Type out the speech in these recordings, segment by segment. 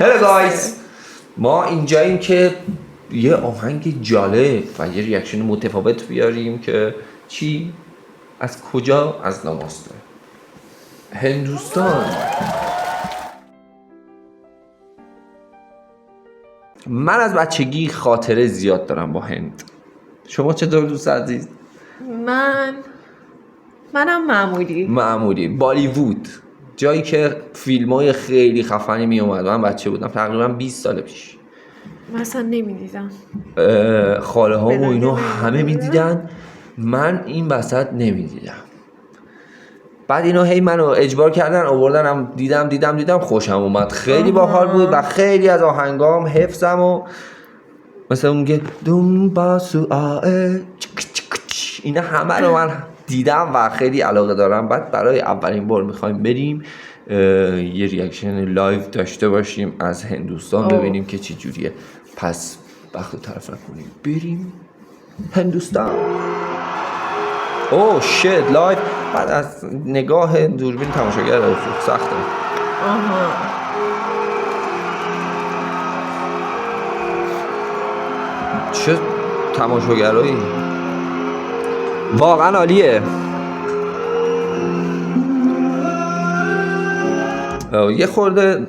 هلو گایز، ما اینجاییم که یه آهنگ جالب و یه ریاکشن متفاوت بیاریم که چی؟ از کجا؟ از ناماسته هندوستان. من از بچگی خاطره زیاد دارم با هند. شما چطور دوست عزیز؟ منم معمولی بالیوود، جایی که فیلم‌های خیلی خفنی می اومد. من بچه بودم تقریبا 20 سال پیش. مثلا نمیدیدم. خاله ها و اینو همه میدیدن، من این وسط نمیدیدم. بعد اینو هی منو اجبار کردن آوردنم، دیدم خوشم اومد، خیلی باحال بود و خیلی از آهنگام حفظم و مثلا اون میگه دون باسو آه اینا همه رو من دیدم و خیلی علاقه دارم. بعد برای اولین بار میخوایم بریم یه ریاکشن لایو داشته باشیم از هندوستان، ببینیم که چی جوریه. پس وقت رو طرف نکنیم، بریم هندوستان. اوه شت، لایو. بعد از نگاه دوربین تماشاگر سخته. چه تماشاگرایی، واقعا عالیه. یه خورده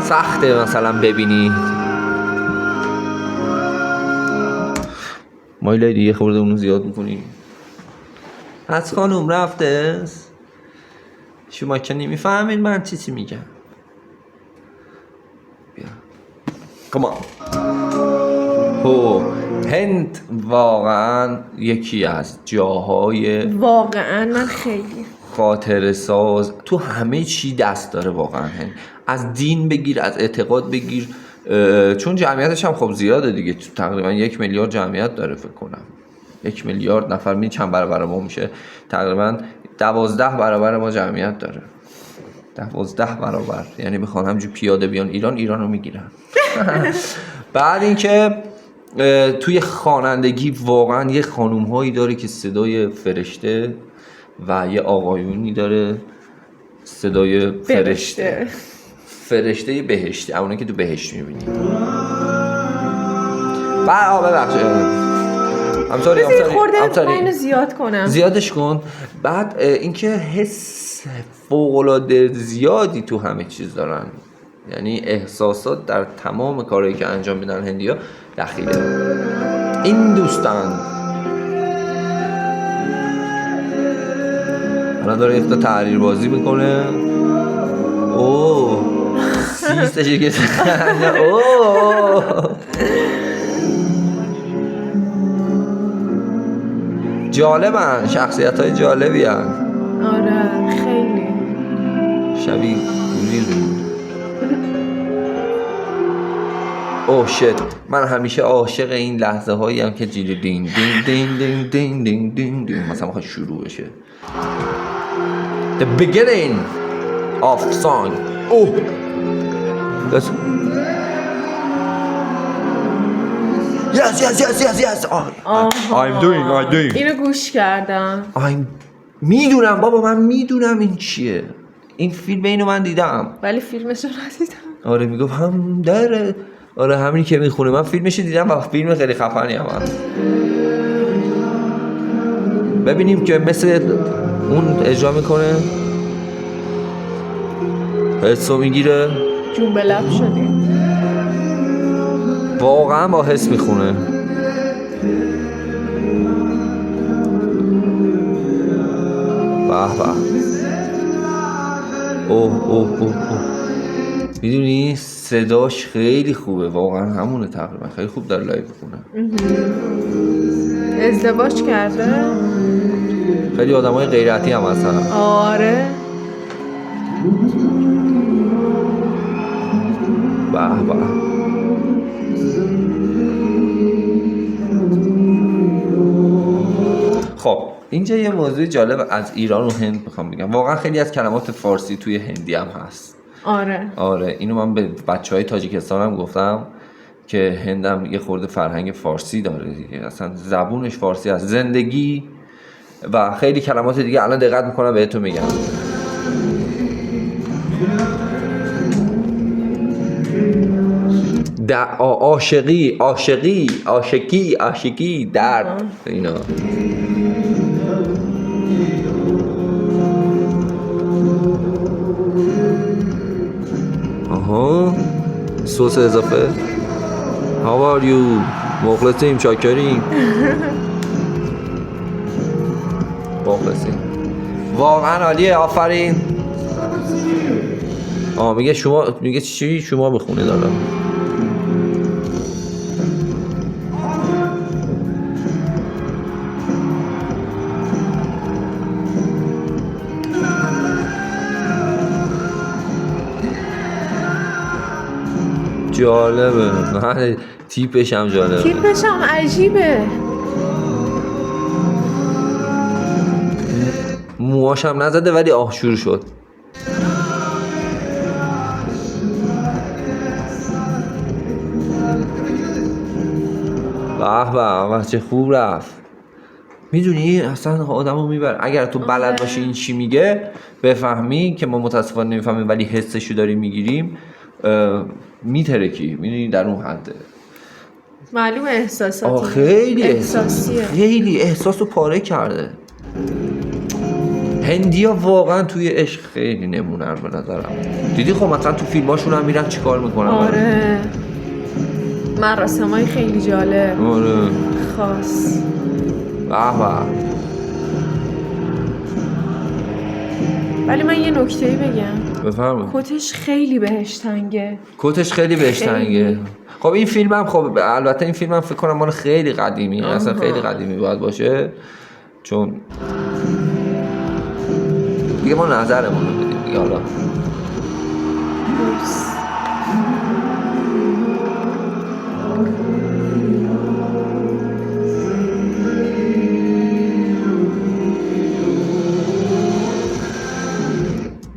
سخته مثلا ببینی مایلیدی، یه خورده اونو زیاد میکنی. از خانم رفته شما که نمیفهمین من چی میگم. بیا کمان. هند واقعا یکی از جاهای واقعا من خیلی خاطره ساز تو همه چی دست داره واقعا هند. از دین بگیر، از اعتقاد بگیر، چون جمعیتش هم خب زیاده دیگه، تقریبا 1 میلیارد جمعیت داره فکر کنم. 1 میلیارد نفر، می چند برابر ما میشه؟ تقریبا 12 برابر ما جمعیت داره. 12 برابر، یعنی بخوان همجور پیاده بیان ایران رو میگیرن. بعد اینکه توی خوانندگی واقعا یه خانوم هایی داره که صدای فرشته و یه آقایونی داره صدای فرشته بهشتی، اونه که تو بهشت میبینی. ببخشید همطوری اینو زیاد کنم، زیادش کن. بعد اینکه حس فوق‌العاده زیادی تو همه چیز دارن، یعنی احساسات در تمام کارهایی که انجام میدن هندیا دخیله. این دوستان الان داره یک تا تحریر بازی میکنه. اوه سیستشه که اوه جالبن، شخصیت های جالبی هن. آره خیلی شبیه گوزی بود. اوه شت، من همیشه عاشق این لحظه هایی هم که جیلی دین دین دین دین دین دین دین دین مثلا میخواد شروع بشه. The beginning of song. اوه Yes. I'm doing. اینو گوش کردم. میدونم بابا، من میدونم این چیه. این فیلم اینو من دیدم ولی فیلمش رو ندیدم. آره میگفت هم داره، آره همینی که میخونه. من فیلمش دیدم و فیلم خیلی خفنی هم هست. ببینیم که مثل اون اجرا میکنه، حسو میگیره، جون به لب شدیم. واقعا با حس میخونه. به اوه میدونی صداش خیلی خوبه واقعا، همونه تقریبا خیلی خوب در لایو بخونه. ازدواج کرده، خیلی آدمای غیرتی هم هستن. آره به خب اینجا یه موضوع جالب از ایران و هند میخوام بگم. واقعا خیلی از کلمات فارسی توی هندی هم هست. آره اینو من به بچهای تاجیکستان هم گفتم که هندم یه خورده فرهنگ فارسی داره دیگه، اصلا زبونش فارسی هست. زندگی و خیلی کلمات دیگه الان دقت میکنم بهتون میگم. عاشقی درد اینا. آها سس اضافه. How are you؟ مخلصیم، شاکریم. مخلصیم واقعا عالیه، آفرین. میگه شما، میگه چی شما بخونه دارم. جالبه، من تیپش هم جالبه. تیپش هم عجیبه. موهاش هم نزده ولی آهشور شد. به چه خوب رفت. میدونی اصلا آدمو میبره اگر تو بلد باشی این چی میگه، بفهمی که ما متاسفانه نمیفهمیم ولی حسشو داریم میگیریم، میترکی. میدونی در اون حده. معلومه احساساتی. خیلی احساسیه. خیلی احساسو پاره کرده. هندیا واقعا توی عشق خیلی نمونن به نظرم. دیدی خب مثلا تو فیلماشون هم میرن چیکار میکنن. آره مراسمای خیلی جالب. آره خاص. ولی من یه نکته‌ای بگم. بفرمایید. کتش خیلی بهش تنگه. خب این فیلم هم خب البته این فیلم هم فکر کنم مال خیلی قدیمی، اصلا خیلی قدیمی باید باشه، چون دیگه ما نظرمون رو بدیم دیگه. حالا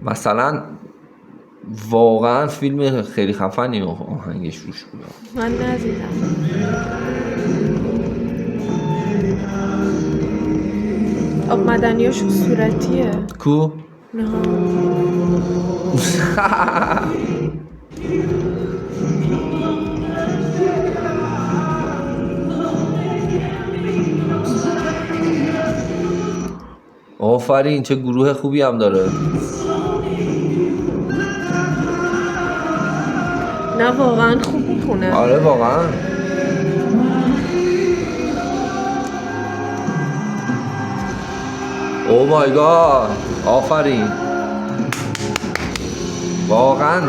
مثلا واقعا فیلم خیلی خفنی و آهنگش روش بود. من ندیدم. آب مدنیاش صورتیه. کو؟ نه. آفرین، چه گروه خوبی هم داره. نه واقعا خوب میخونه. آره واقعا. او مای گاد، آفرین واقعا.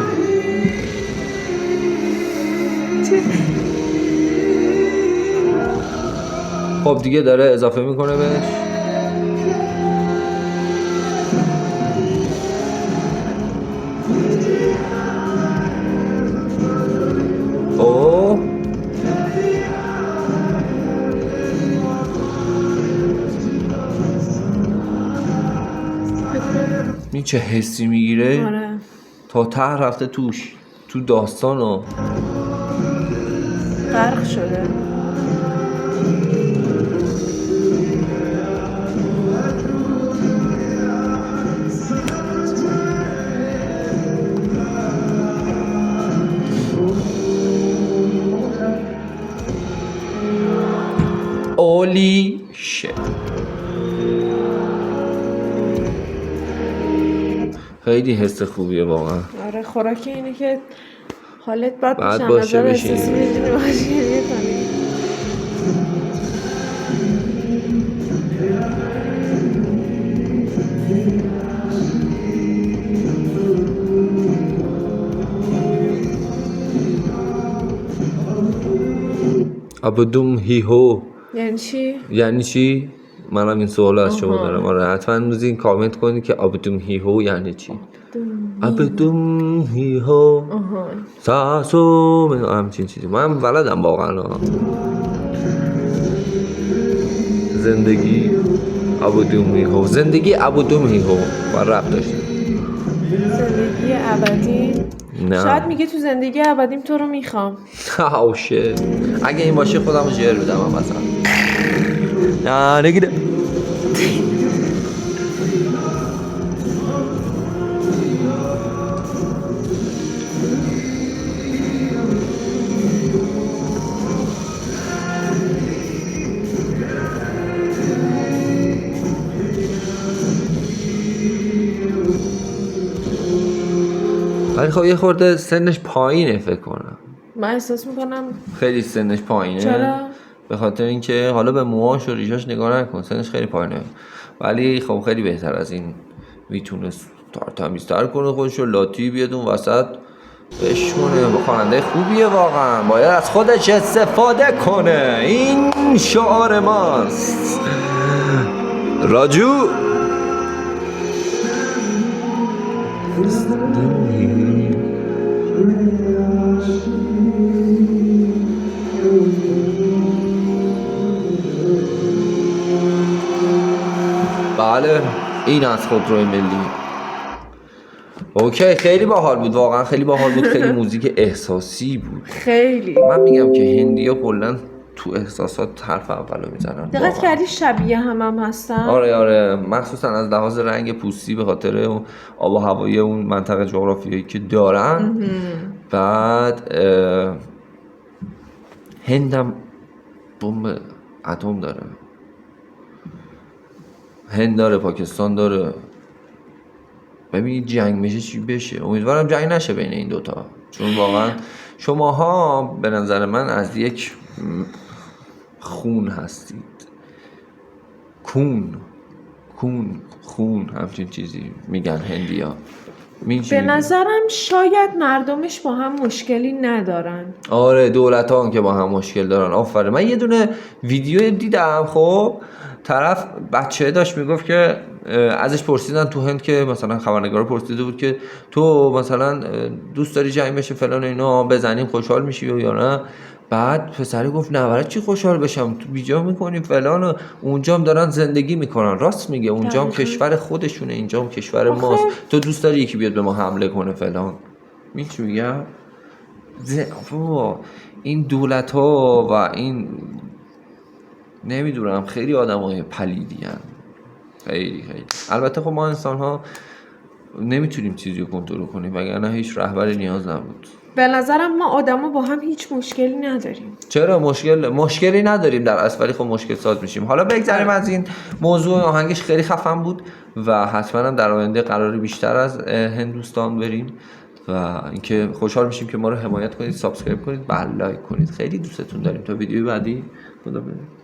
خب دیگه داره اضافه میکنه بهش. این چه حسی میگیره. آره. تا ته رفته توش، تو داستان و غرق شده. اولی شت. خیلی حس خوبیه واقعا. آره خوراک اینه که حالت بد باشه نظر احساسی میدونی باشه کنی. ابدوم هیهو یعنی چی؟ یعنی چی؟ منم این سوال از شما دارم. آره حتما روزین کامنت کنید که ابدوم هیهو یعنی چی. ابدوم هیهو ساسو همچین چیزی. من بلدم واقعا. زندگی ابدوم هیهو، زندگی ابدوم هیهو و رب داشته. زندگی ابدی. نه شاید میگه تو زندگی ابدیم تو رو میخوام. ولی خب یه خورده سنش پایینه فکر کنم. من احساس میکنم. خیلی سنش پایینه. چرا؟ به خاطر اینکه حالا به موهاش و ریشاش نگاه نکن، سنش خیلی پایینه، ولی خب خیلی بهتر از این میتونه تمیزتر کنه خودش رو، لاتی بیاد اون وسط بشونه. خواننده خوبیه واقعا، باید از خودش استفاده کنه. این شعار ماست. راجو بله این از خودروی ملی. اوکی خیلی باحال بود واقعا، خیلی باحال بود، خیلی موزیک احساسی بود. خیلی. من میگم که هندی‌ها کلا تو احساسات حرف اولو میزنن. دقت کردی شبیه هم هستن؟ آره مخصوصا از لحاظ رنگ پوستی به خاطر اون آب و هوایی اون منطقه جغرافیایی که دارن. بعد هندم بمب اتم داره، هند داره، پاکستان داره. ببینید جنگ میشه چی بشه. امیدوارم جنگ نشه بین این دوتا، چون واقعا شماها به نظر من از یک خون هستید. خون همچین چیزی میگن هندیا. به نظرم شاید مردمش با هم مشکلی ندارن. آره دولت ها که با هم مشکل دارن. آفره. من یه دونه ویدیو دیدم، خب طرف بچه داشت میگفت که ازش پرسیدن تو هند که مثلا خبرنگار پرسیده بود که تو مثلا دوست داری جنگ بشه فلان اینا، بزنیم خوشحال میشی یا نه؟ بعد پسره گفت نه برای چی خوشحال بشم، تو بیجا میکنیم فلان و اونجا هم دارن زندگی میکنن. راست میگه، اونجا هم کشور خودشونه، اینجا هم کشور ماست. تو دوست داری یکی بیاد به ما حمله کنه فلان؟ چی میگم؟ این دولت ها و این نمیدونم خیلی آدم های پلیدی هن. خیلی البته خب ما انسان ها نمیتونیم چیزی رو کنترل کنیم، وگرنه هیچ رهبری نیاز نبود. به نظرم ما آدما با هم هیچ مشکلی نداریم. چرا مشکلی نداریم در اصل، ولی خب مشکل ساز میشیم. حالا بگذاریم از این موضوع. آهنگش خیلی خفن بود و حتما هم در آینده قراره بیشتر از هندوستان بریم و اینکه خوشحال میشیم که ما رو حمایت کنید، سابسکرایب کنید، لایک کنید. خیلی دوستتون داریم. تا ویدیوی بعدی خدا بدید.